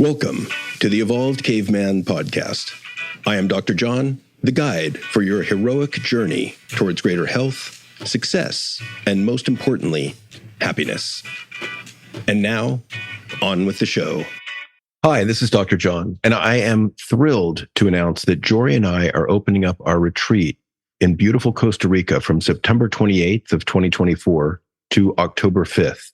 Welcome to the Evolved Caveman podcast. I am Dr. John, the guide for your heroic journey towards greater health, success, and most importantly, happiness. And now, on with the show. Hi, this is Dr. John, and I am thrilled to announce that Jory and I are opening up our retreat in beautiful Costa Rica from September 28th of 2024 to October 5th.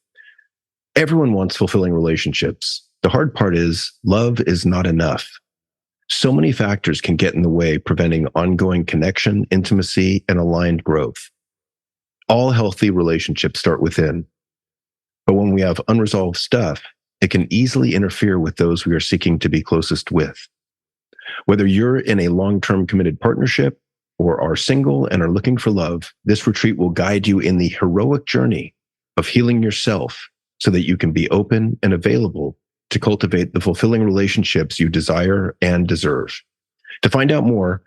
Everyone wants fulfilling relationships. The hard part is love is not enough. So many factors can get in the way, preventing ongoing connection, intimacy, and aligned growth. All healthy relationships start within. But when we have unresolved stuff, it can easily interfere with those we are seeking to be closest with. Whether you're in a long-term committed partnership or are single and are looking for love, this retreat will guide you in the heroic journey of healing yourself so that you can be open and available to cultivate the fulfilling relationships you desire and deserve. To find out more,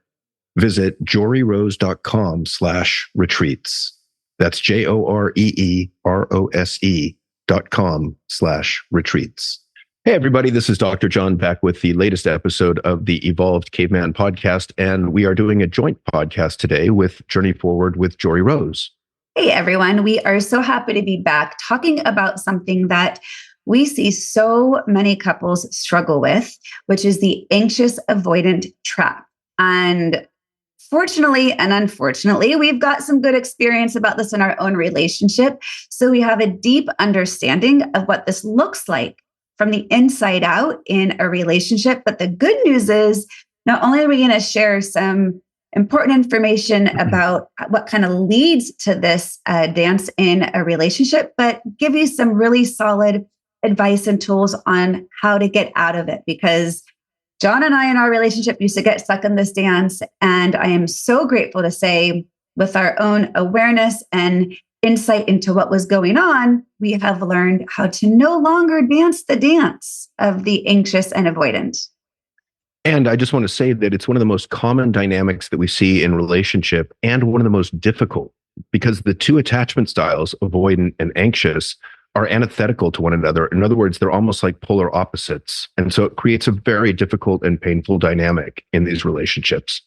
visit joryrose.com/retreats. That's JOREEROSE.com/retreats. Hey, everybody, this is Dr. John back with the latest episode of the Evolved Caveman podcast, and we are doing a joint podcast today with Journey Forward with Jory Rose. Hey, everyone. We are so happy to be back talking about something that we see so many couples struggle with, which is the anxious-avoidant trap. And fortunately and unfortunately, we've got some good experience about this in our own relationship. So we have a deep understanding of what this looks like from the inside out in a relationship. But the good news is, not only are we going to share some important information about what kind of leads to this dance in a relationship, but give you some really solid advice and tools on how to get out of it. Because John and I in our relationship used to get stuck in this dance. And I am so grateful to say, with our own awareness and insight into what was going on, we have learned how to no longer dance the dance of the anxious and avoidant. And I just want to say that it's one of the most common dynamics that we see in relationship and one of the most difficult, because the two attachment styles, avoidant and anxious, are antithetical to one another. In other words, they're almost like polar opposites. And so it creates a very difficult and painful dynamic in these relationships.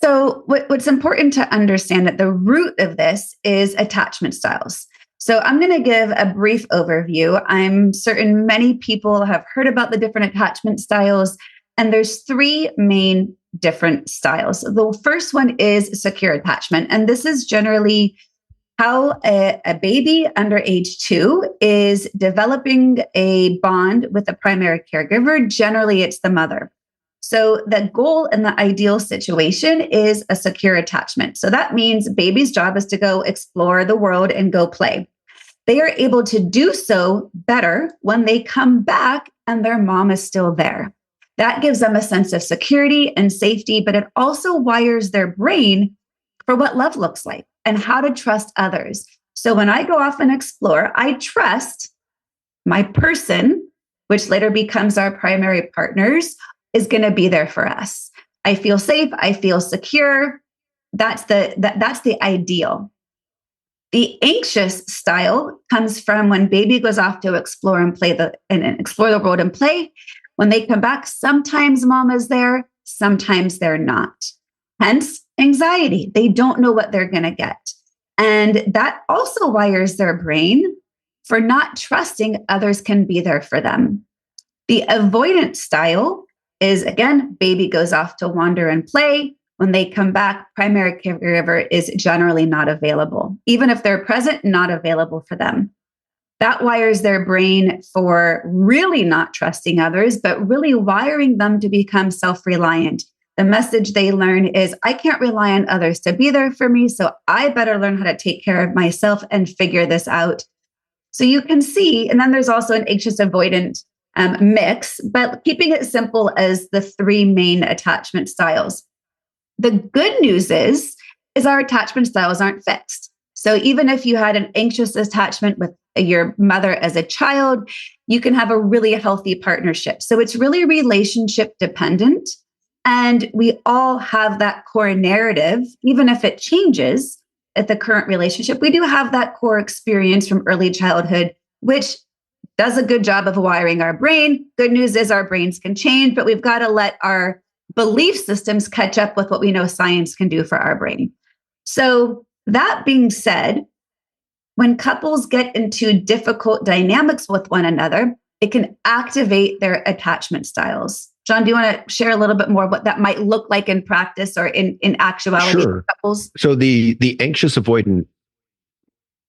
So what's important to understand that the root of this is attachment styles. So I'm going to give a brief overview. I'm certain many people have heard about the different attachment styles, and there's three main different styles. The first one is secure attachment, and this is generally how a baby under age 2 is developing a bond with a primary caregiver. Generally, it's the mother. So the goal in the ideal situation is a secure attachment. So that means baby's job is to go explore the world and go play. They are able to do so better when they come back and their mom is still there. That gives them a sense of security and safety, but it also wires their brain for what love looks like and how to trust others. So when I go off and explore, I trust my person, which later becomes our primary partners, is going to be there for us. I feel safe. I feel secure. That's the ideal. The anxious style comes from when baby goes off to explore and explore the world and play. When they come back, sometimes mom is there, sometimes they're not. Hence, anxiety. They don't know what they're going to get. And that also wires their brain for not trusting others can be there for them. The avoidant style is, again, baby goes off to wander and play. When they come back, primary caregiver is generally not available. Even if they're present, not available for them. That wires their brain for really not trusting others, but really wiring them to become self-reliant. The message they learn is, I can't rely on others to be there for me, so I better learn how to take care of myself and figure this out. So you can see, and then there's also an anxious-avoidant mix, but keeping it simple as the three main attachment styles. The good news is our attachment styles aren't fixed. So even if you had an anxious attachment with your mother as a child, you can have a really healthy partnership. So it's really relationship dependent. And we all have that core narrative, even if it changes at the current relationship. We do have that core experience from early childhood, which does a good job of wiring our brain. Good news is our brains can change, but we've got to let our belief systems catch up with what we know science can do for our brain. So that being said, when couples get into difficult dynamics with one another, it can activate their attachment styles. John, do you want to share a little bit more what that might look like in practice or in actuality Sure. for couples? So the anxious-avoidant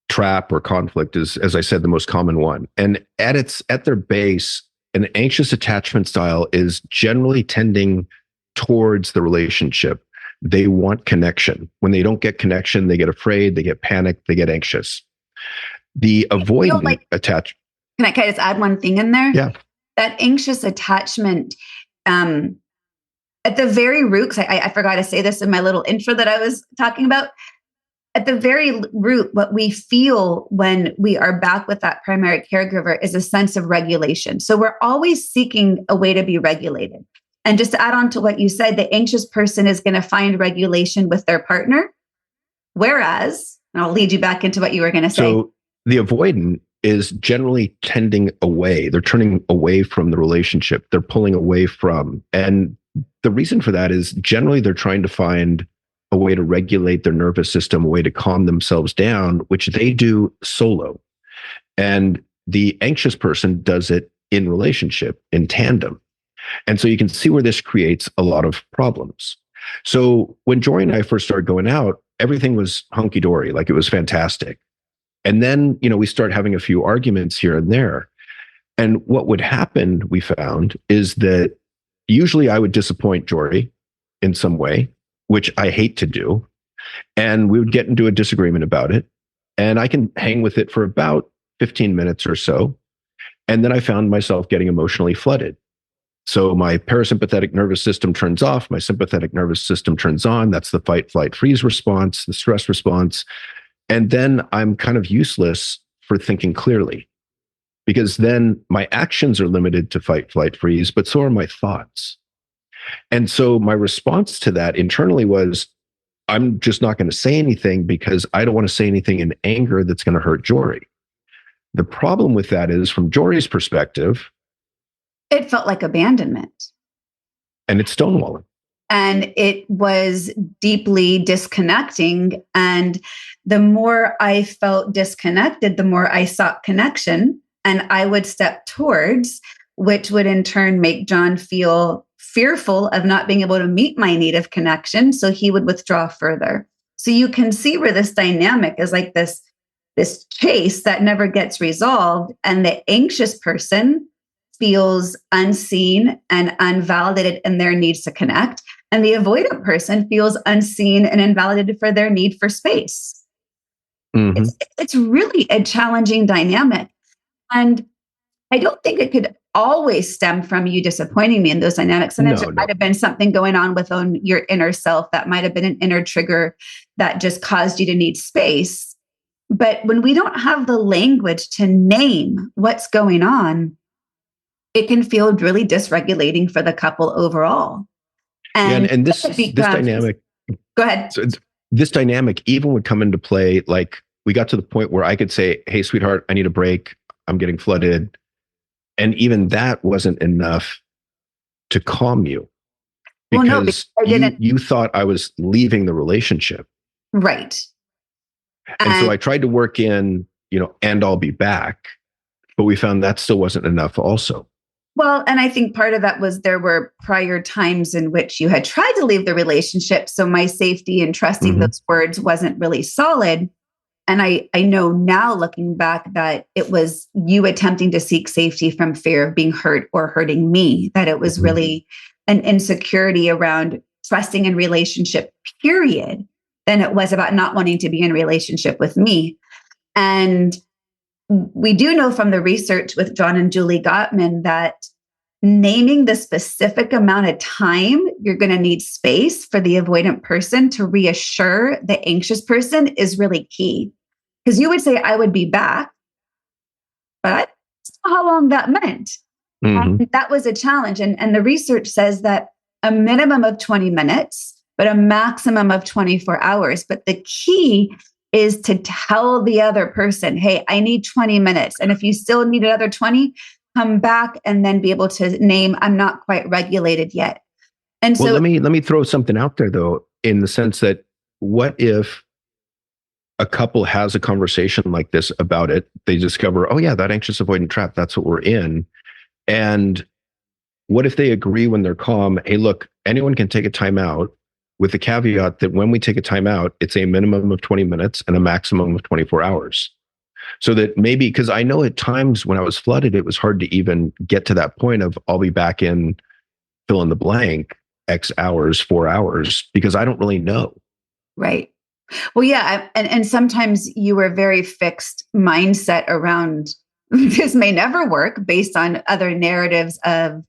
trap or conflict is, as I said, the most common one. And at their base, an anxious attachment style is generally tending towards the relationship. They want connection. When they don't get connection, they get afraid, they get panicked, they get anxious. The avoidant attachment. Can I just add one thing in there? Yeah. That anxious attachment, at the very root, because I forgot to say this in my little intro that I was talking about, at the very root, what we feel when we are back with that primary caregiver is a sense of regulation. So we're always seeking a way to be regulated. And just to add on to what you said, the anxious person is going to find regulation with their partner. Whereas, and I'll lead you back into what you were going to say. So the avoidant is generally tending away. They're turning away from the relationship. They're pulling away from. And the reason for that is generally they're trying to find a way to regulate their nervous system, a way to calm themselves down, which they do solo. And the anxious person does it in relationship, in tandem. And so you can see where this creates a lot of problems. So when Jory and I first started going out, everything was hunky-dory, like it was fantastic. And then, we start having a few arguments here and there. And what would happen, we found, is that usually I would disappoint Jory in some way, which I hate to do. And we would get into a disagreement about it. And I can hang with it for about 15 minutes or so. And then I found myself getting emotionally flooded. So my parasympathetic nervous system turns off, my sympathetic nervous system turns on. That's the fight, flight, freeze response, the stress response. And then I'm kind of useless for thinking clearly, because then my actions are limited to fight, flight, freeze, but so are my thoughts. And so my response to that internally was, I'm just not going to say anything because I don't want to say anything in anger that's going to hurt Jory. The problem with that is, from Jory's perspective, it felt like abandonment. And it's stonewalling. And it was deeply disconnecting. And the more I felt disconnected, the more I sought connection. And I would step towards, which would in turn make John feel fearful of not being able to meet my need of connection. So he would withdraw further. So you can see where this dynamic is like this chase that never gets resolved. And the anxious person feels unseen and unvalidated in their needs to connect. And the avoidant person feels unseen and invalidated for their need for space. Mm-hmm. It's really a challenging dynamic. And I don't think it could always stem from you disappointing me in those dynamics. Sometimes there might have been something going on within your inner self that might have been an inner trigger that just caused you to need space. But when we don't have the language to name what's going on, it can feel really dysregulating for the couple overall. And this dynamic, go ahead. So this dynamic even would come into play. Like, we got to the point where I could say, hey, sweetheart, I need a break. I'm getting flooded. And even that wasn't enough to calm you, because you thought I was leaving the relationship. Right. And so I tried to work in, and I'll be back, but we found that still wasn't enough also. Well, and I think part of that was there were prior times in which you had tried to leave the relationship. So my safety and trusting those words wasn't really solid. And I know now, looking back, that it was you attempting to seek safety from fear of being hurt or hurting me, that it was really an insecurity around trusting in relationship, period, than it was about not wanting to be in relationship with me. And we do know from the research with John and Julie Gottman that naming the specific amount of time you're going to need space for the avoidant person to reassure the anxious person is really key. Because you would say, I would be back, but I don't know how long that meant. And that was a challenge. And the research says that a minimum of 20 minutes, but a maximum of 24 hours. But the key is to tell the other person, hey, I need 20 minutes. And if you still need another 20, come back and then be able to name, I'm not quite regulated yet. And Well, so let me throw something out there though, in the sense that what if a couple has a conversation like this about it? They discover, oh yeah, that anxious avoidant trap, that's what we're in. And what if they agree when they're calm, hey, look, anyone can take a timeout, with the caveat that when we take a timeout, it's a minimum of 20 minutes and a maximum of 24 hours. So that maybe, because I know at times when I was flooded, it was hard to even get to that point of I'll be back in fill in the blank, X hours, 4 hours, because I don't really know. right. Well, yeah. And sometimes you were very fixed mindset around this may never work based on other narratives of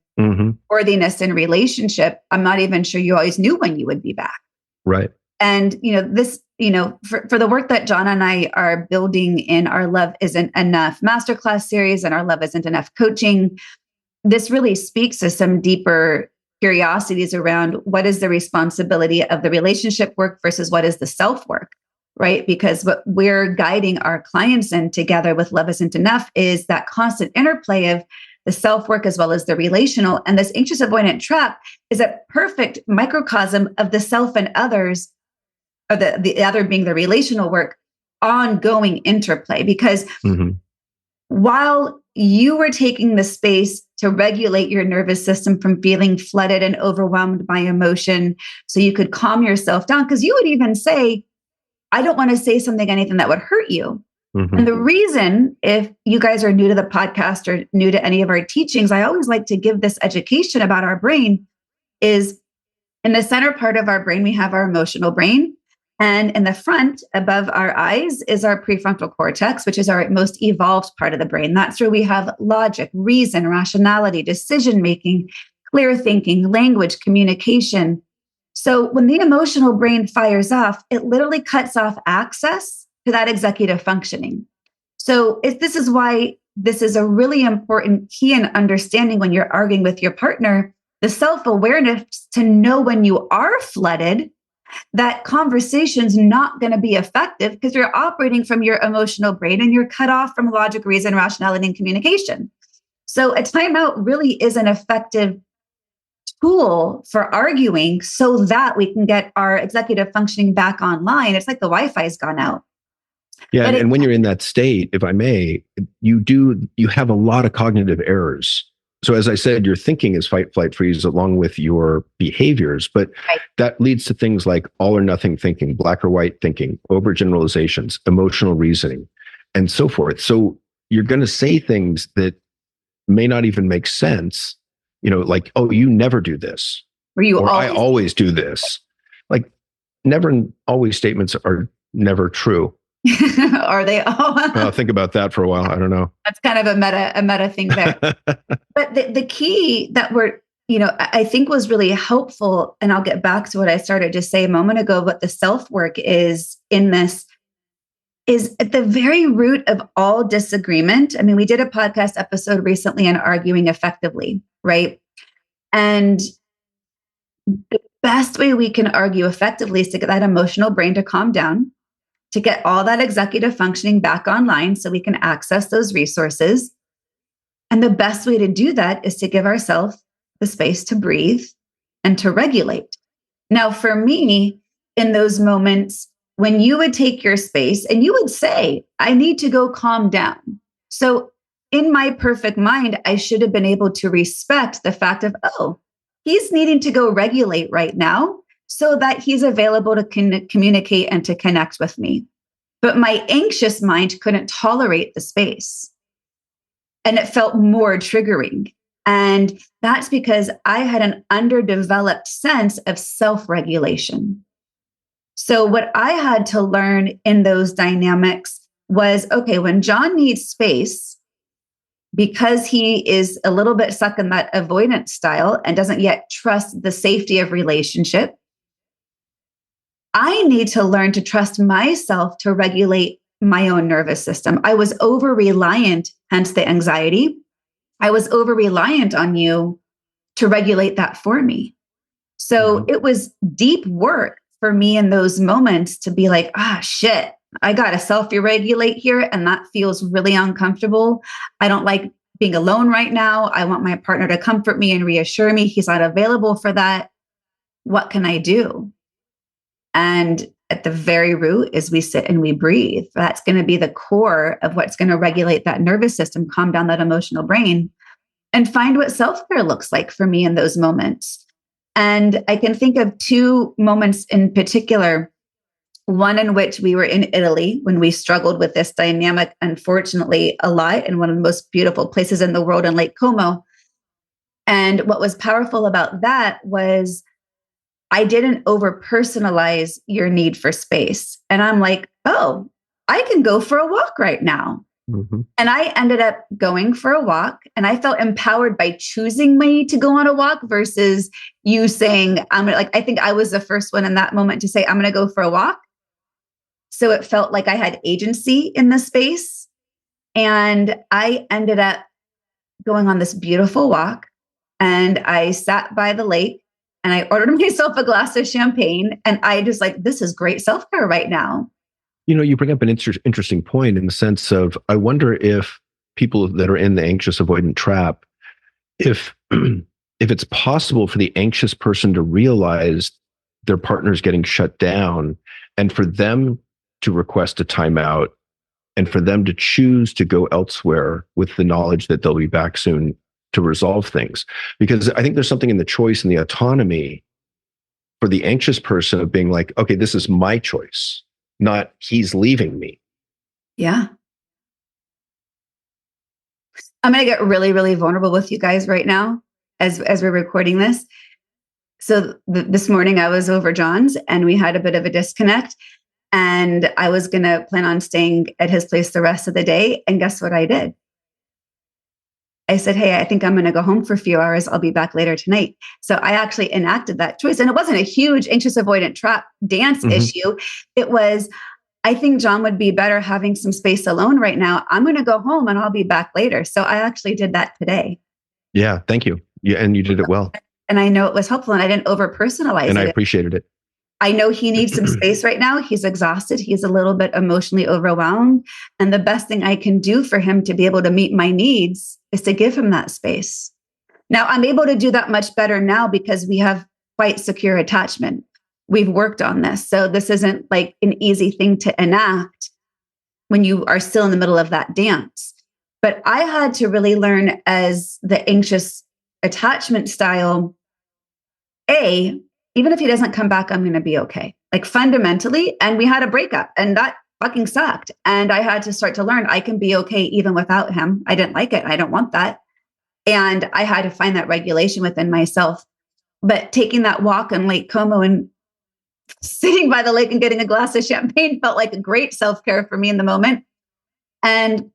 worthiness in relationship. I'm not even sure you always knew when you would be back. Right. And, this, for the work that John and I are building in our Love Isn't Enough masterclass series and our Love Isn't Enough coaching, this really speaks to some deeper curiosities around what is the responsibility of the relationship work versus what is the self work, right? Because what we're guiding our clients in together with Love Isn't Enough is that constant interplay of the self work as well as the relational. And this anxious avoidant trap is a perfect microcosm of the self and others, or the other being the relational work, ongoing interplay. Because while you were taking the space to regulate your nervous system from feeling flooded and overwhelmed by emotion, so you could calm yourself down, because you would even say, I don't want to say anything that would hurt you. And the reason, if you guys are new to the podcast or new to any of our teachings, I always like to give this education about our brain, is in the center part of our brain, we have our emotional brain. And in the front above our eyes is our prefrontal cortex, which is our most evolved part of the brain. That's where we have logic, reason, rationality, decision-making, clear thinking, language, communication. So when the emotional brain fires off, it literally cuts off access to that executive functioning. So this is why this is a really important key in understanding when you're arguing with your partner, the self-awareness to know when you are flooded, that conversation's not going to be effective because you're operating from your emotional brain and you're cut off from logic, reason, rationality, and communication. So a timeout really is an effective tool for arguing so that we can get our executive functioning back online. It's like the Wi-Fi's gone out. Yeah. And when you're in that state, if I may, you have a lot of cognitive errors. So as I said, your thinking is fight, flight, freeze along with your behaviors, but that leads to things like all or nothing thinking, black or white thinking, overgeneralizations, emotional reasoning, and so forth. So you're going to say things that may not even make sense, like, oh, you never do this. Or I always do this. Like, never and always statements are never true. Are they all? Think about that for a while. I don't know. That's kind of a meta thing there. But the key that I think was really helpful, and I'll get back to what I started to say a moment ago, what the self-work is in this, is at the very root of all disagreement. I mean, we did a podcast episode recently on arguing effectively, right? And the best way we can argue effectively is to get that emotional brain to calm down, to get all that executive functioning back online so we can access those resources. And the best way to do that is to give ourselves the space to breathe and to regulate. Now, for me, in those moments, when you would take your space and you would say, I need to go calm down. So in my perfect mind, I should have been able to respect the fact of, oh, he's needing to go regulate right now, so that he's available to communicate and to connect with me. But my anxious mind couldn't tolerate the space. And it felt more triggering. And that's because I had an underdeveloped sense of self-regulation. So what I had to learn in those dynamics was, okay, when John needs space, because he is a little bit stuck in that avoidance style and doesn't yet trust the safety of relationship, I need to learn to trust myself to regulate my own nervous system. I was over-reliant, hence the anxiety. I was over-reliant on you to regulate that for me. So it was deep work for me in those moments to be like, shit, I got to self-regulate here, and that feels really uncomfortable. I don't like being alone right now. I want my partner to comfort me and reassure me he's not available for that. What can I do? And at the very root is we sit and we breathe. That's going to be the core of what's going to regulate that nervous system, calm down that emotional brain, and find what self-care looks like for me in those moments. And I can think of two moments in particular. One in which we were in Italy when we struggled with this dynamic, unfortunately, a lot, in one of the most beautiful places in the world in Lake Como. And what was powerful about that was I didn't over personalize your need for space. And I'm like, oh, I can go for a walk right now. Mm-hmm. And I ended up going for a walk, and I felt empowered by choosing me to go on a walk versus you saying, I'm gonna, like, I think I was the first one in that moment to say, I'm going to go for a walk. So it felt like I had agency in the space. And I ended up going on this beautiful walk, and I sat by the lake and I ordered myself a glass of champagne. And I just like, this is great self-care right now. You bring up an interesting point in the sense of, I wonder if people that are in the anxious avoidant trap, if it's possible for the anxious person to realize their partner's getting shut down, and for them to request a timeout, and for them to choose to go elsewhere with the knowledge that they'll be back soon to resolve things. Because I think there's something in the choice and the autonomy for the anxious person of being like, okay, this is my choice, not he's leaving me. Yeah. I'm going to get really, really vulnerable with you guys right now as we're recording this. So this morning I was over John's and we had a bit of a disconnect. And I was going to plan on staying at his place the rest of the day. And guess what I did? I said, hey, I think I'm going to go home for a few hours. I'll be back later tonight. So I actually enacted that choice. And it wasn't a huge anxious avoidant trap dance issue. It was, I think John would be better having some space alone right now. I'm going to go home and I'll be back later. So I actually did that today. Yeah, thank you. Yeah, and you did it well. And I know it was helpful, and I didn't over personalize it. And I appreciated it. I know he needs some space right now. He's exhausted. He's a little bit emotionally overwhelmed. And the best thing I can do for him to be able to meet my needs is to give him that space. Now, I'm able to do that much better now because we have quite secure attachment. We've worked on this. So this isn't like an easy thing to enact when you are still in the middle of that dance. But I had to really learn as the anxious attachment style, even if he doesn't come back, I'm going to be okay. Like fundamentally. And we had a breakup and that fucking sucked. And I had to start to learn I can be okay even without him. I didn't like it. I don't want that. And I had to find that regulation within myself. But taking that walk in Lake Como and sitting by the lake and getting a glass of champagne felt like a great self-care for me in the moment. And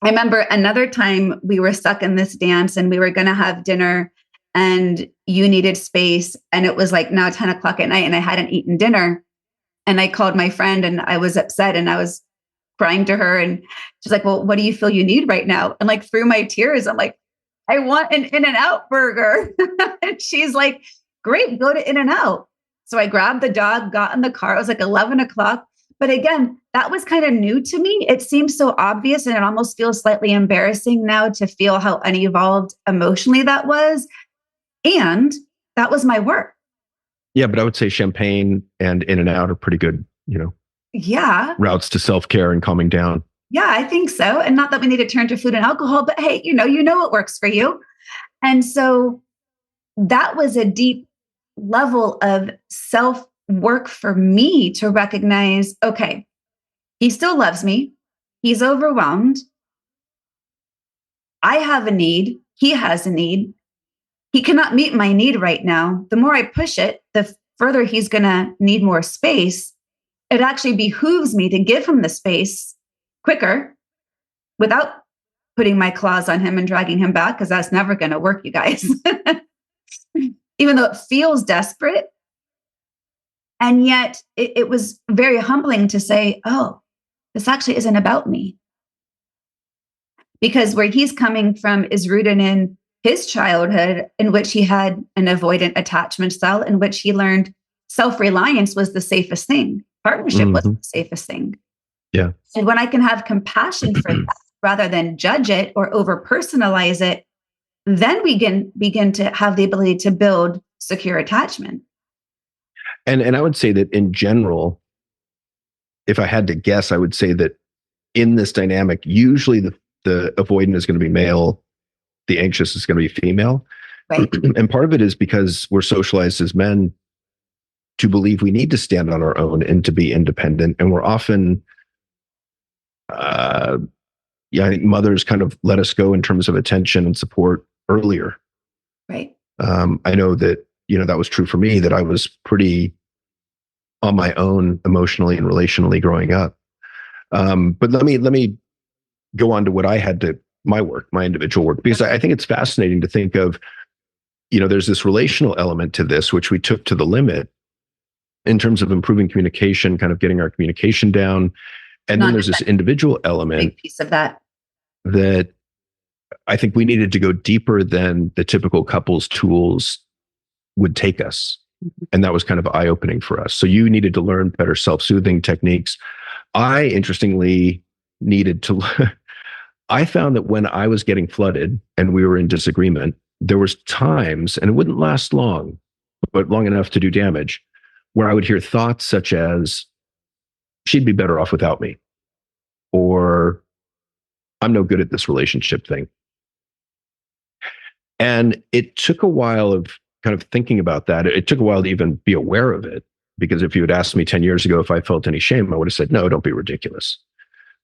I remember another time we were stuck in this dance and we were going to have dinner and you needed space. And it was like now 10 o'clock at night and I hadn't eaten dinner. And I called my friend and I was upset and I was crying to her. And she's like, well, what do you feel you need right now? And like through my tears, I'm like, I want an In-N-Out burger. And she's like, great, go to In-N-Out. So I grabbed the dog, got in the car. It was like 11 o'clock. But again, that was kind of new to me. It seems so obvious and it almost feels slightly embarrassing now to feel how unevolved emotionally that was. And that was my work. Yeah, but I would say champagne and In-N-Out are pretty good, routes to self-care and calming down. Yeah, I think so. And not that we need to turn to food and alcohol, but hey, you know what works for you. And so that was a deep level of self-work for me to recognize, okay, he still loves me. He's overwhelmed. I have a need. He has a need. He cannot meet my need right now. The more I push it, the further he's going to need more space. It actually behooves me to give him the space quicker without putting my claws on him and dragging him back, because that's never going to work, you guys. Even though it feels desperate. And yet it was very humbling to say, oh, this actually isn't about me. Because where he's coming from is rooted in his childhood, in which he had an avoidant attachment style, in which he learned self-reliance was the safest thing. Partnership was the safest thing. Yeah. And when I can have compassion for that rather than judge it or over personalize it, then we can begin to have the ability to build secure attachment. And I would say that in general, if I had to guess, I would say that in this dynamic, usually the avoidant is going to be male, the anxious is going to be female. Right. And part of it is because we're socialized as men to believe we need to stand on our own and to be independent. And we're often, I think mothers kind of let us go in terms of attention and support earlier. Right. I know that, that was true for me, that I was pretty on my own emotionally and relationally growing up. But let me go on to what I had to, my individual work, because I think it's fascinating to think of, there's this relational element to this, which we took to the limit in terms of improving communication, kind of getting our communication down. And then there's this individual element, big piece of that I think we needed to go deeper than the typical couples tools would take us. And that was kind of eye-opening for us. So you needed to learn better self-soothing techniques. I, interestingly, needed to, I found that when I was getting flooded and we were in disagreement, there was times, and it wouldn't last long, but long enough to do damage, where I would hear thoughts such as, she'd be better off without me, or I'm no good at this relationship thing. And it took a while of kind of thinking about that. It took a while to even be aware of it, because if you had asked me 10 years ago if I felt any shame, I would have said, no, don't be ridiculous.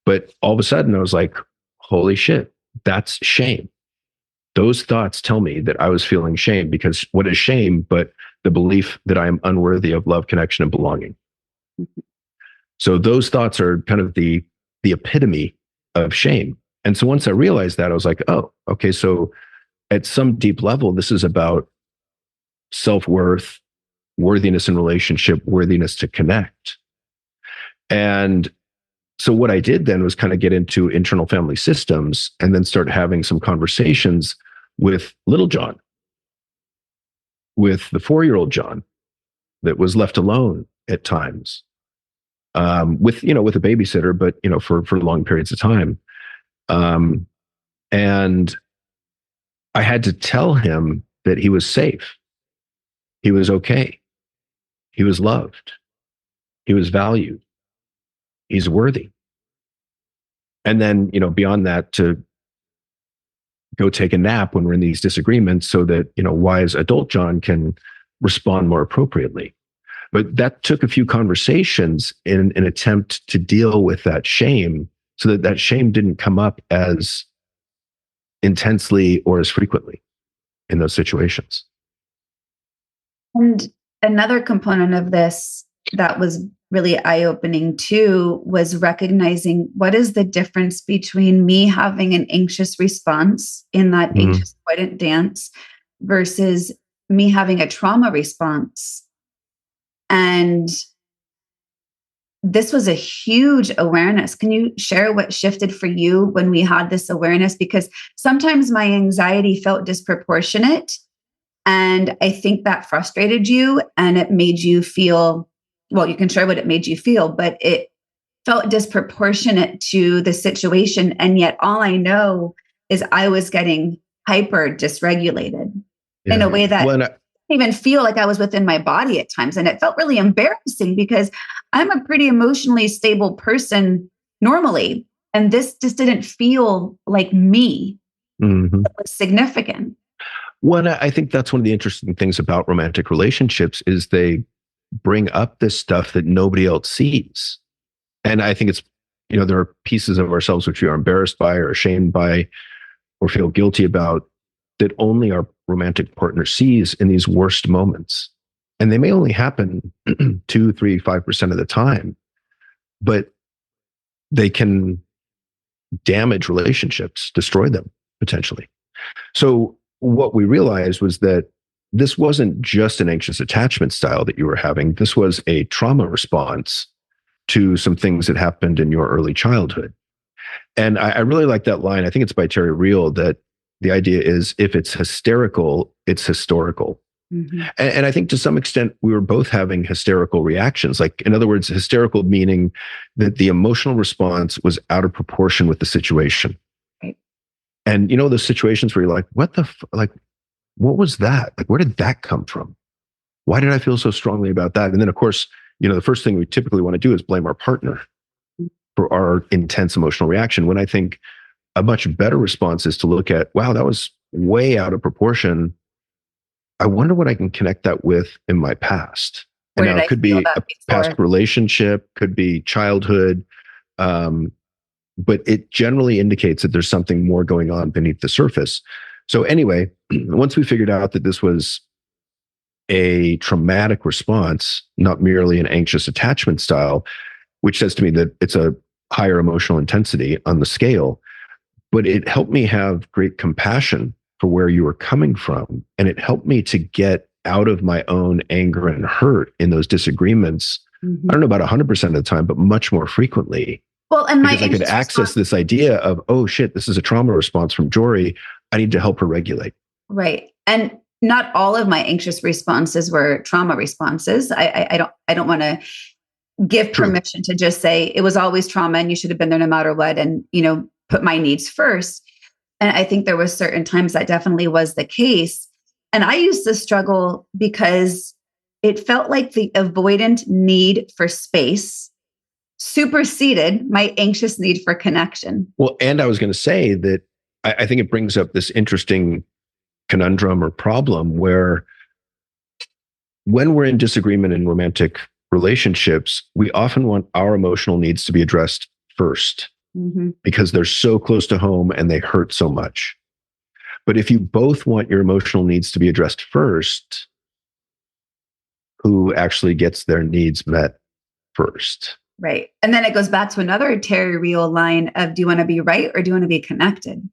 But all of a sudden I was like, holy shit, that's shame. Those thoughts tell me that I was feeling shame, because what is shame but the belief that I am unworthy of love, connection, and belonging? So those thoughts are kind of the epitome of shame. And so once I realized that, I was like, oh, okay, so at some deep level, this is about self-worth, worthiness in relationship, worthiness to connect. And so what I did then was kind of get into internal family systems and then start having some conversations with little John, with the 4-year-old John that was left alone at times, with a babysitter, but for long periods of time. And I had to tell him that he was safe. He was okay. He was loved. He was valued. He's worthy. And then, beyond that, to go take a nap when we're in these disagreements so that, wise adult John can respond more appropriately. But that took a few conversations in an attempt to deal with that shame, so that shame didn't come up as intensely or as frequently in those situations. And another component of this that was really eye-opening too was recognizing what is the difference between me having an anxious response in that anxious avoidant dance versus me having a trauma response. And this was a huge awareness. Can you share what shifted for you when we had this awareness? Because sometimes my anxiety felt disproportionate, and I think that frustrated you, and it made you feel, well, you can share what it made you feel, but it felt disproportionate to the situation. And yet all I know is I was getting hyper dysregulated in a way that I didn't even feel like I was within my body at times. And it felt really embarrassing, because I'm a pretty emotionally stable person normally. And this just didn't feel like me. It was significant. Well, I think that's one of the interesting things about romantic relationships is they bring up this stuff that nobody else sees. And I think it's, there are pieces of ourselves which we are embarrassed by or ashamed by or feel guilty about that only our romantic partner sees in these worst moments. And they may only happen 2, 3, 5% of the time, but they can damage relationships, destroy them potentially. So what we realized was that this wasn't just an anxious attachment style that you were having. This was a trauma response to some things that happened in your early childhood. And I really like that line. I think it's by Terry Real, that the idea is if it's hysterical, it's historical. And I think to some extent, we were both having hysterical reactions. Like, in other words, hysterical meaning that the emotional response was out of proportion with the situation. Right. And those situations where you're like, what was that? Like, where did that come from? Why did I feel so strongly about that? And then, of course, the first thing we typically want to do is blame our partner for our intense emotional reaction. When I think a much better response is to look at, wow, that was way out of proportion. I wonder what I can connect that with in my past. And now it could be a past relationship, could be childhood, but it generally indicates that there's something more going on beneath the surface. So anyway, once we figured out that this was a traumatic response, not merely an anxious attachment style, which says to me that it's a higher emotional intensity on the scale, but it helped me have great compassion for where you were coming from. And it helped me to get out of my own anger and hurt in those disagreements. I don't know about 100% of the time, but much more frequently. Well, and because I could access this idea of, oh shit, this is a trauma response from Jory. I need to help her regulate. Right. And not all of my anxious responses were trauma responses. I don't want to give permission to just say it was always trauma and you should have been there no matter what, and put my needs first. And I think there was certain times that definitely was the case. And I used to struggle because it felt like the avoidant need for space superseded my anxious need for connection. Well, and I was going to say that I think it brings up this interesting conundrum or problem where when we're in disagreement in romantic relationships, we often want our emotional needs to be addressed first. Because they're so close to home and they hurt so much. But if you both want your emotional needs to be addressed first, who actually gets their needs met first? Right. And then it goes back to another Terry Real line of, do you want to be right or do you want to be connected?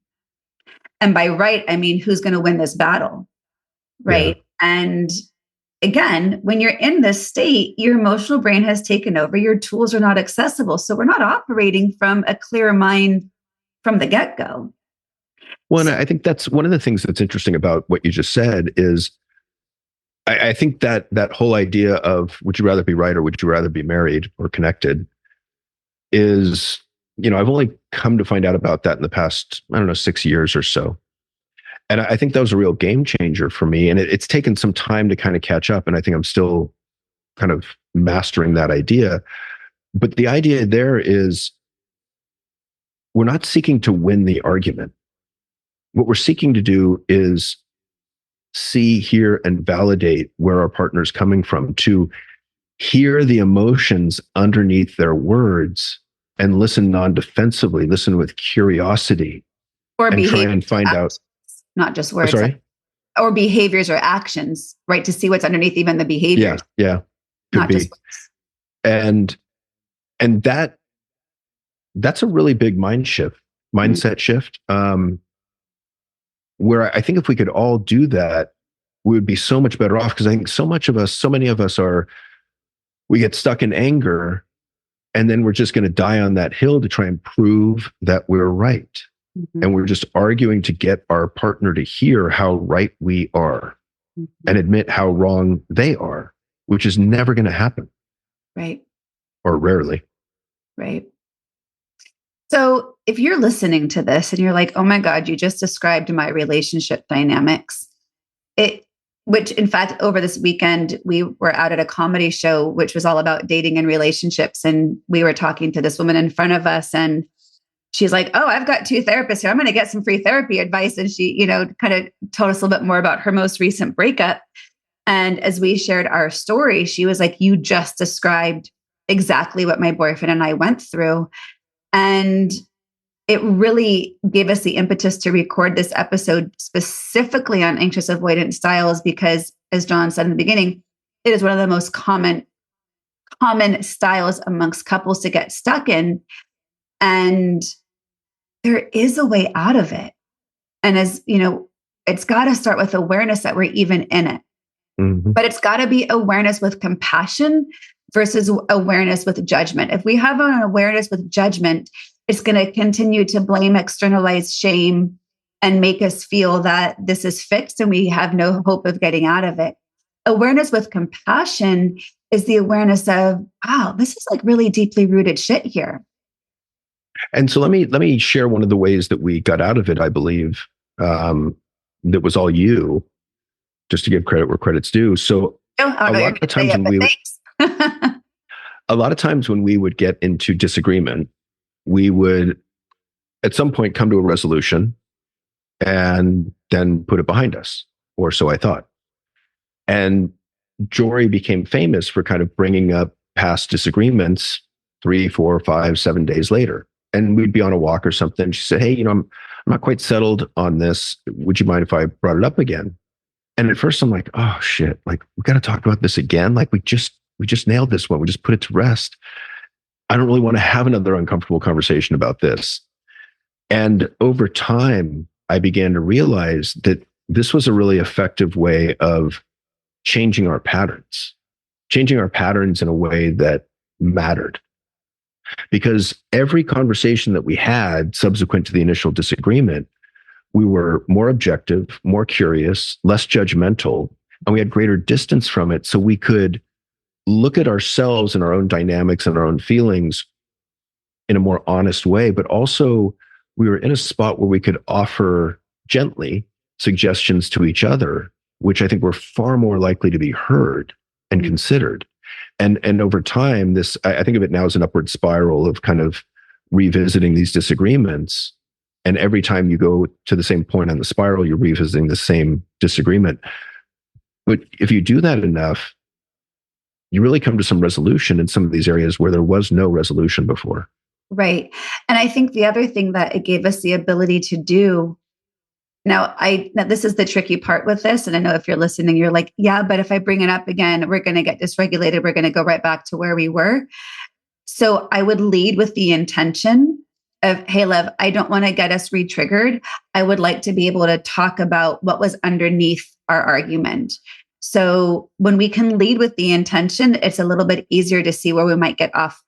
And by right, I mean, who's going to win this battle? Right. Yeah. And again, when you're in this state, your emotional brain has taken over. Your tools are not accessible. So we're not operating from a clear mind from the get-go. Well, and I think that's one of the things that's interesting about what you just said is I think that whole idea of would you rather be right or would you rather be married or connected is, I've only come to find out about that in the past, 6 years or so. And I think that was a real game changer for me. And it's taken some time to kind of catch up. And I think I'm still kind of mastering that idea. But the idea there is we're not seeking to win the argument. What we're seeking to do is see, hear, and validate where our partner's coming from, to hear the emotions underneath their words and listen non-defensively, listen with curiosity, or and try and find out. Not just words, or behaviors or actions, right? To see what's underneath even the behaviors. Yeah. Could be. Just words. And that's a really big mindset shift. Where I think if we could all do that, we would be so much better off. Because I think so many of us we get stuck in anger, and then we're just going to die on that hill to try and prove that we're right. And we're just arguing to get our partner to hear how right we are and admit how wrong they are, which is never going to happen. Right. Or rarely. Right. So if you're listening to this and you're like, oh my God, you just described my relationship dynamics, which in fact, over this weekend, we were out at a comedy show, which was all about dating and relationships. And we were talking to this woman in front of us, and she's like, oh, I've got 2 therapists here. I'm going to get some free therapy advice. And she, kind of told us a little bit more about her most recent breakup. And as we shared our story, she was like, you just described exactly what my boyfriend and I went through. And it really gave us the impetus to record this episode specifically on anxious avoidant styles, because as John said in the beginning, it is one of the most common styles amongst couples to get stuck in. And there is a way out of it. And as it's got to start with awareness that we're even in it. But it's got to be awareness with compassion versus awareness with judgment. If we have an awareness with judgment, it's going to continue to blame, externalize shame, and make us feel that this is fixed and we have no hope of getting out of it. Awareness with compassion is the awareness of, wow, this is like really deeply rooted shit here. And so let me share one of the ways that we got out of it, I believe, that was all you, just to give credit where credit's due. So a lot of times when we would get into disagreement, we would at some point come to a resolution and then put it behind us, or so I thought. And Jory became famous for kind of bringing up past disagreements 3, 4, 5, 7 days later. And we'd be on a walk or something. She said, hey, I'm not quite settled on this. Would you mind if I brought it up again? And at first I'm like, oh shit, like we got to talk about this again. Like we just nailed this one. We just put it to rest. I don't really want to have another uncomfortable conversation about this. And over time, I began to realize that this was a really effective way of changing our patterns in a way that mattered. Because every conversation that we had subsequent to the initial disagreement, we were more objective, more curious, less judgmental, and we had greater distance from it. So we could look at ourselves and our own dynamics and our own feelings in a more honest way, but also we were in a spot where we could offer gently suggestions to each other, which I think were far more likely to be heard and considered. And over time, this, I think of it now as an upward spiral of kind of revisiting these disagreements. And every time you go to the same point on the spiral, you're revisiting the same disagreement. But if you do that enough, you really come to some resolution in some of these areas where there was no resolution before. Right. And I think the other thing that it gave us the ability to do. Now this is the tricky part with this. And I know if you're listening, you're like, yeah, but if I bring it up again, we're going to get dysregulated. We're going to go right back to where we were. So I would lead with the intention of, hey, Lev, I don't want to get us re-triggered. I would like to be able to talk about what was underneath our argument. So when we can lead with the intention, it's a little bit easier to see where we might get off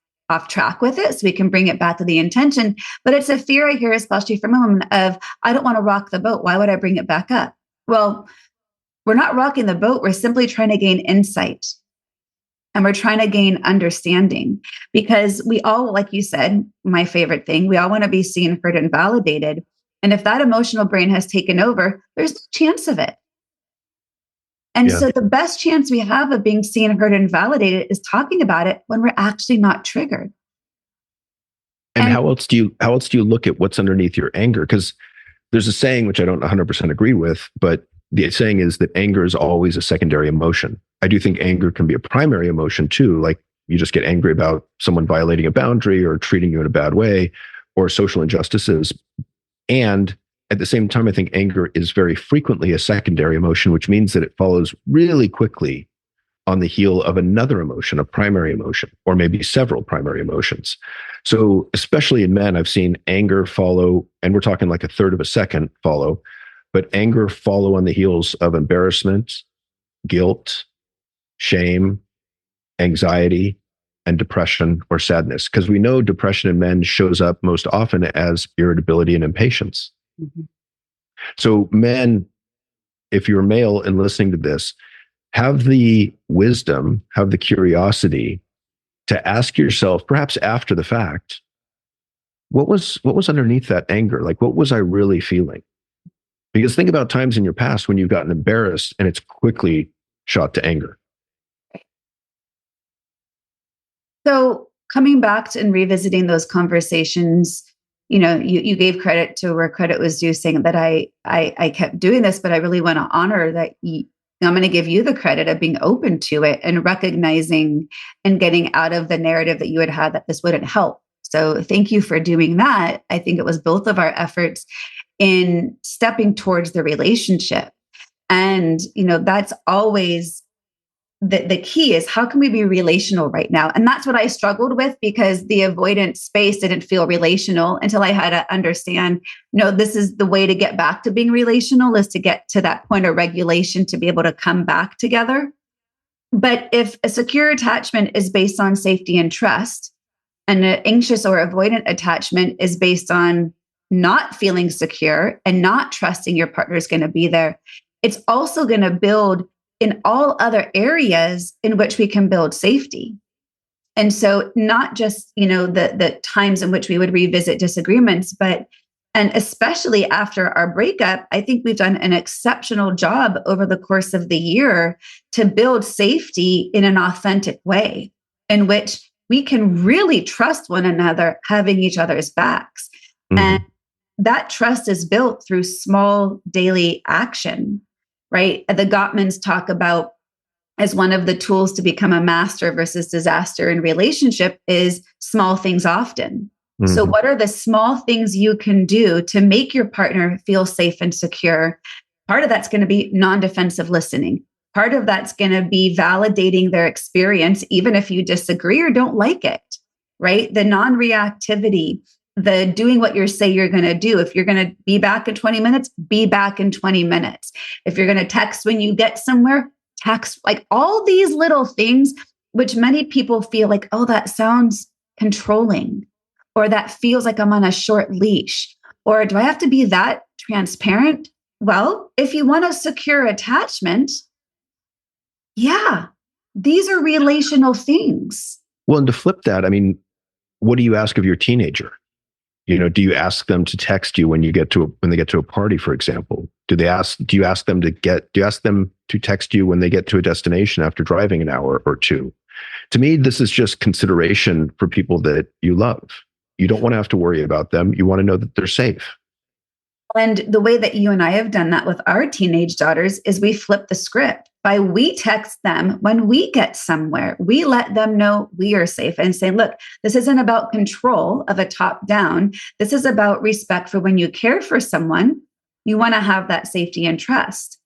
track with it, so we can bring it back to the intention. But it's a fear I hear, especially from women, of, I don't want to rock the boat. Why would I bring it back up? Well, we're not rocking the boat. We're simply trying to gain insight. And we're trying to gain understanding, because we all, like you said, my favorite thing, we all want to be seen, heard, and validated. And if that emotional brain has taken over, there's no chance of it. And so the best chance we have of being seen, heard, and validated is talking about it when we're actually not triggered. And how else do you look at what's underneath your anger? Because there's a saying, which I don't 100% agree with, but the saying is that anger is always a secondary emotion. I do think anger can be a primary emotion too. Like you just get angry about someone violating a boundary or treating you in a bad way or social injustices. And at the same time, I think anger is very frequently a secondary emotion, which means that it follows really quickly on the heel of another emotion, a primary emotion, or maybe several primary emotions. So especially in men, I've seen anger follow, and we're talking like a third of a second follow, but anger follow on the heels of embarrassment, guilt, shame, anxiety, and depression or sadness. Because we know depression in men shows up most often as irritability and impatience. Mm-hmm. So men, if you're male and listening to this, have the wisdom, have the curiosity to ask yourself, perhaps after the fact, what was underneath that anger? Like, what was I really feeling? Because think about times in your past when you've gotten embarrassed and it's quickly shot to anger. So coming back to and revisiting those conversations, you gave credit to where credit was due, saying that I kept doing this, but I really want to honor that. I'm going to give you the credit of being open to it and recognizing and getting out of the narrative that you had that this wouldn't help. So thank you for doing that. I think it was both of our efforts in stepping towards the relationship. And, that's always the key, is how can we be relational right now? And that's what I struggled with, because the avoidant space didn't feel relational until I had to understand, this is the way to get back to being relational, is to get to that point of regulation to be able to come back together. But if a secure attachment is based on safety and trust, and an anxious or avoidant attachment is based on not feeling secure and not trusting your partner is going to be there, it's also going to build in all other areas in which we can build safety. And so not just, the times in which we would revisit disagreements, and especially after our breakup, I think we've done an exceptional job over the course of the year to build safety in an authentic way in which we can really trust one another, having each other's backs. Mm-hmm. And that trust is built through small daily action, right? The Gottmans talk about as one of the tools to become a master versus disaster in relationship is small things often. Mm-hmm. So what are the small things you can do to make your partner feel safe and secure? Part of that's going to be non-defensive listening. Part of that's going to be validating their experience, even if you disagree or don't like it, right? The non-reactivity, the doing what you say you're going to do. If you're going to be back in 20 minutes, be back in 20 minutes. If you're going to text when you get somewhere, text. Like all these little things, which many people feel like, oh, that sounds controlling, or that feels like I'm on a short leash, or do I have to be that transparent? Well, if you want a secure attachment, yeah, these are relational things. Well, and to flip that, I mean, what do you ask of your teenager? Do you ask them to text you when they get to a party, for example? Do you ask them to text you when they get to a destination after driving an hour or two? To me, this is just consideration for people that you love. You don't want to have to worry about them. You want to know that they're safe. And the way that you and I have done that with our teenage daughters is we flip the script. We text them when we get somewhere. We let them know we are safe and say, look, this isn't about control of a top down. This is about respect for when you care for someone, you want to have that safety and trust.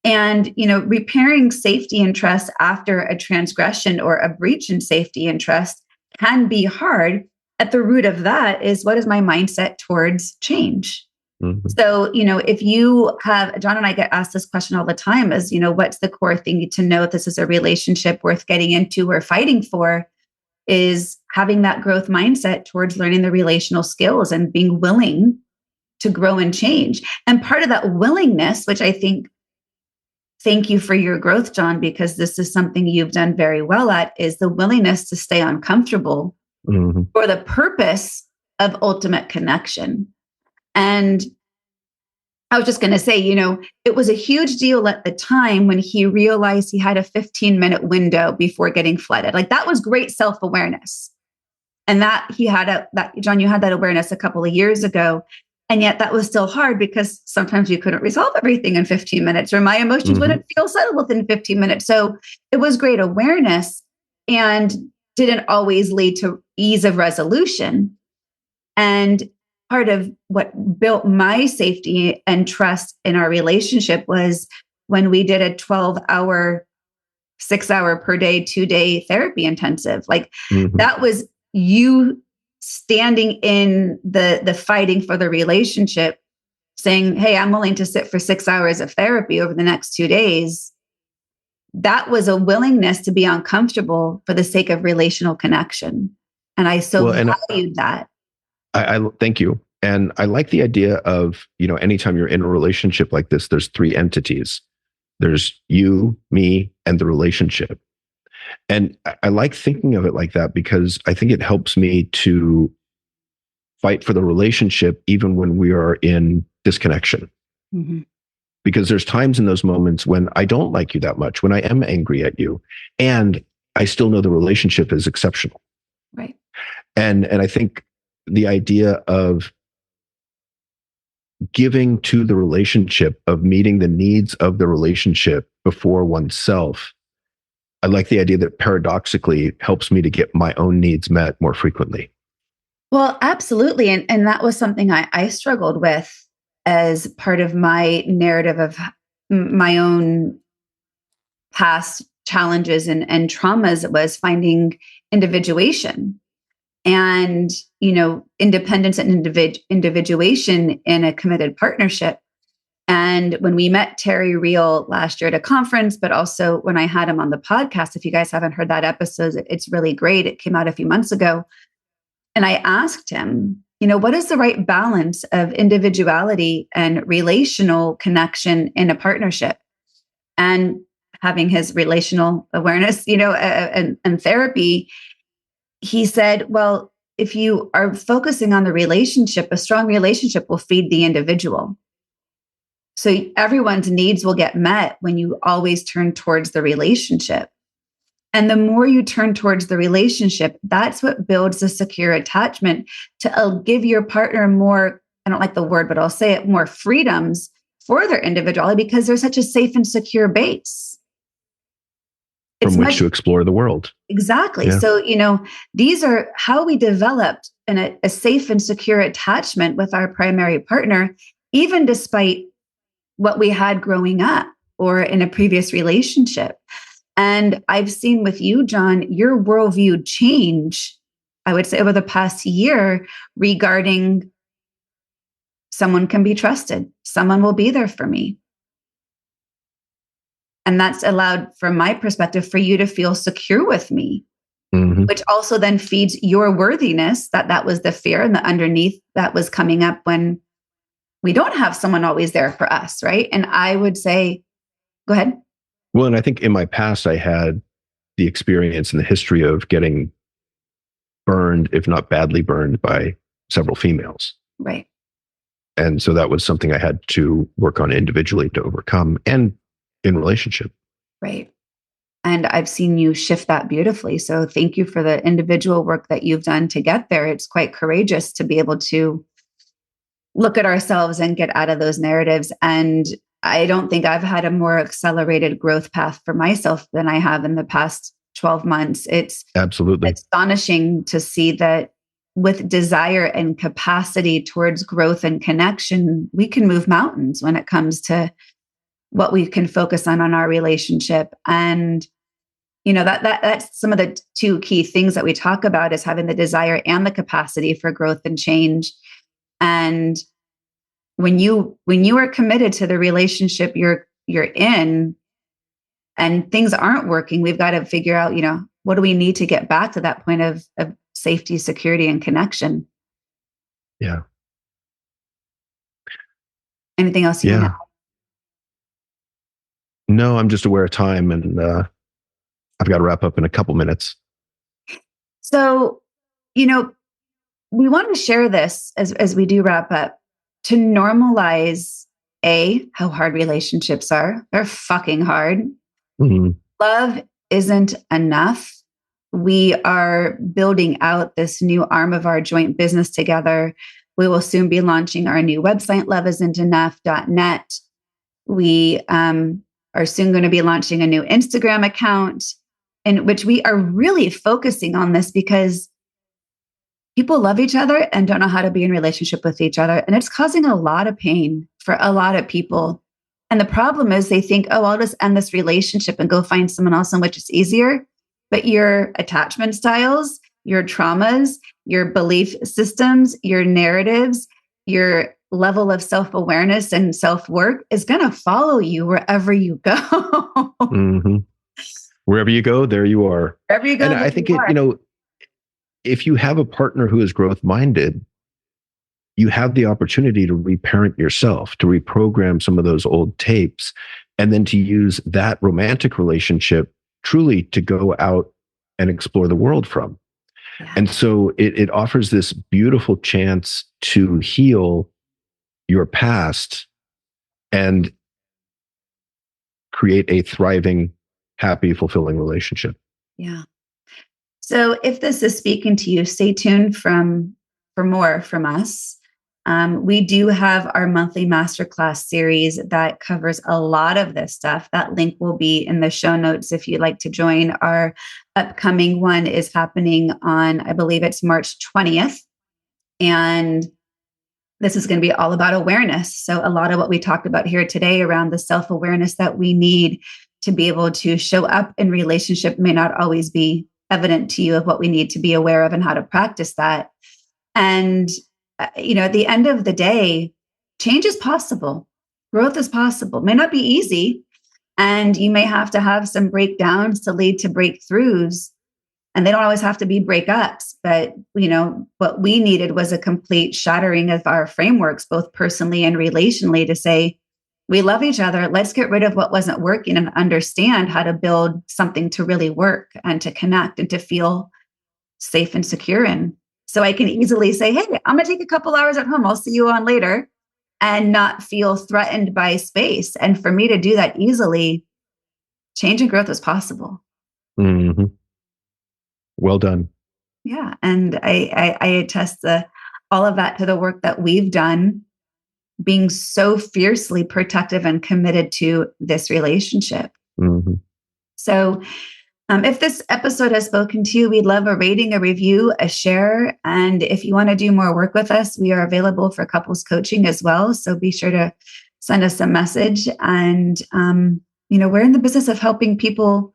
And, repairing safety and trust after a transgression or a breach in safety and trust can be hard. At the root of that is, what is my mindset towards change? Mm-hmm. So, if you have, John and I get asked this question all the time is, what's the core thing to know if this is a relationship worth getting into or fighting for, is having that growth mindset towards learning the relational skills and being willing to grow and change. And part of that willingness, which I think, thank you for your growth, John, because this is something you've done very well at, is the willingness to stay uncomfortable mm-hmm. for the purpose of ultimate connection. And I was just going to say, it was a huge deal at the time when he realized he had a 15-minute window before getting flooded. Like, that was great self-awareness. And John, you had that awareness a couple of years ago. And yet that was still hard because sometimes you couldn't resolve everything in 15 minutes, or my emotions mm-hmm. wouldn't feel settled within 15 minutes. So it was great awareness and didn't always lead to ease of resolution. And part of what built my safety and trust in our relationship was when we did a 12-hour, 6-hour per day, 2-day therapy intensive. Like mm-hmm. that was you standing in the fighting for the relationship, saying, hey, I'm willing to sit for 6 hours of therapy over the next 2 days. That was a willingness to be uncomfortable for the sake of relational connection. And I valued that. I thank you. And I like the idea of, anytime you're in a relationship like this, there's 3 entities. There's you, me, and the relationship. And I like thinking of it like that because I think it helps me to fight for the relationship even when we are in disconnection. Mm-hmm. Because there's times in those moments when I don't like you that much, when I am angry at you, and I still know the relationship is exceptional. Right. And I think the idea of giving to the relationship, of meeting the needs of the relationship before oneself, I like the idea that paradoxically helps me to get my own needs met more frequently. Well, absolutely. And that was something I struggled with as part of my narrative of my own past challenges and traumas, was finding individuation and, independence and individuation in a committed partnership. And when we met Terry Real last year at a conference, but also when I had him on the podcast, if you guys haven't heard that episode, it's really great. It came out a few months ago. And I asked him, what is the right balance of individuality and relational connection in a partnership? And having his relational awareness, and therapy, he said, well, if you are focusing on the relationship, a strong relationship will feed the individual. So everyone's needs will get met when you always turn towards the relationship. And the more you turn towards the relationship, that's what builds a secure attachment to give your partner more, I don't like the word, but I'll say it, more freedoms for their individuality because they're such a safe and secure base. From which to explore the world. Exactly. Yeah. So, these are how we developed a safe and secure attachment with our primary partner, even despite what we had growing up or in a previous relationship. And I've seen with you, John, your worldview change, I would say over the past year regarding someone can be trusted. Someone will be there for me. And that's allowed, from my perspective, for you to feel secure with me, which also then feeds your worthiness, that was the fear and the underneath that was coming up when we don't have someone always there for us, right? And I would say, go ahead. Well, and I think in my past, I had the experience and the history of getting burned, if not badly burned, by several females. Right. And so that was something I had to work on individually to overcome and in relationship. Right. And I've seen you shift that beautifully. So thank you for the individual work that you've done to get there. It's quite courageous to be able to look at ourselves and get out of those narratives. And I don't think I've had a more accelerated growth path for myself than I have in the past 12 months. It's absolutely astonishing to see that with desire and capacity towards growth and connection, we can move mountains when it comes to what we can focus on our relationship. And, that's some of the two key things that we talk about is having the desire and the capacity for growth and change. And when you are committed to the relationship you're in and things aren't working, we've got to figure out, what do we need to get back to that point of safety, security, and connection. Yeah. Anything else you want to add? No, I'm just aware of time and I've got to wrap up in a couple minutes. So, we want to share this as we do wrap up to normalize how hard relationships are. They're fucking hard. Mm-hmm. Love isn't enough. We are building out this new arm of our joint business together. We will soon be launching our new website, loveisn'tenough.net. We are soon going to be launching a new Instagram account in which we are really focusing on this because people love each other and don't know how to be in relationship with each other. And it's causing a lot of pain for a lot of people. And the problem is they think, I'll just end this relationship and go find someone else in which it's easier. But your attachment styles, your traumas, your belief systems, your narratives, your level of self-awareness and self-worth is going to follow you wherever you go. Mm-hmm. Wherever you go, there you are. Wherever you go, and I think if you have a partner who is growth-minded, you have the opportunity to reparent yourself, to reprogram some of those old tapes, and then to use that romantic relationship truly to go out and explore the world from. Yeah. And so it offers this beautiful chance to heal your past and create a thriving, happy, fulfilling relationship. Yeah. So if this is speaking to you, stay tuned for more from us. We do have our monthly masterclass series that covers a lot of this stuff. That link will be in the show notes if you'd like to join. Our upcoming one is happening on, I believe it's March 20th. And this is going to be all about awareness. So a lot of what we talked about here today around the self-awareness that we need to be able to show up in relationship may not always be evident to you of what we need to be aware of and how to practice that. And, at the end of the day, change is possible. Growth is possible. It may not be easy. And you may have to have some breakdowns to lead to breakthroughs. And they don't always have to be breakups. But, what we needed was a complete shattering of our frameworks, both personally and relationally, to say, We love each other. Let's get rid of what wasn't working and understand how to build something to really work and to connect and to feel safe and secure in. So I can easily say, hey, I'm going to take a couple hours at home. I'll see you on later, and not feel threatened by space. And for me to do that easily, change and growth was possible. Mm-hmm. Well done. Yeah. And I attest all of that to the work that we've done, being so fiercely protective and committed to this relationship. Mm-hmm. So if this episode has spoken to you, we'd love a rating, a review, a share. And if you want to do more work with us, we are available for couples coaching as well. So be sure to send us a message. And, we're in the business of helping people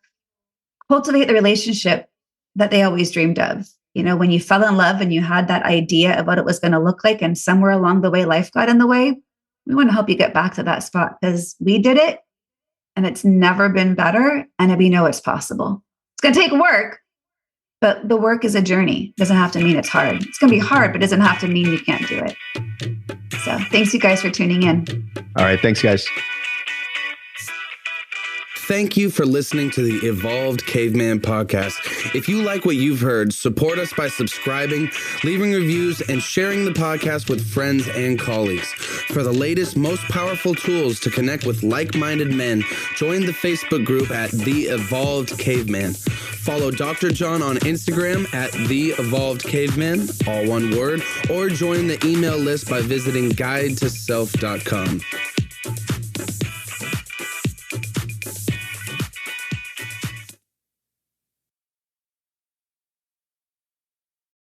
cultivate the relationship that they always dreamed of. When you fell in love and you had that idea of what it was going to look like, and somewhere along the way, life got in the way, we want to help you get back to that spot, because we did it and it's never been better. And we know it's possible. It's going to take work, but the work is a journey. It doesn't have to mean it's hard. It's going to be hard, but it doesn't have to mean you can't do it. So thanks you guys for tuning in. All right. Thanks, guys. Thank you for listening to the Evolved Caveman podcast. If you like what you've heard, support us by subscribing, leaving reviews, and sharing the podcast with friends and colleagues. For the latest, most powerful tools to connect with like-minded men, join the Facebook group at The Evolved Caveman. Follow Dr. John on Instagram at The Evolved Caveman, all one word, or join the email list by visiting guidetoself.com.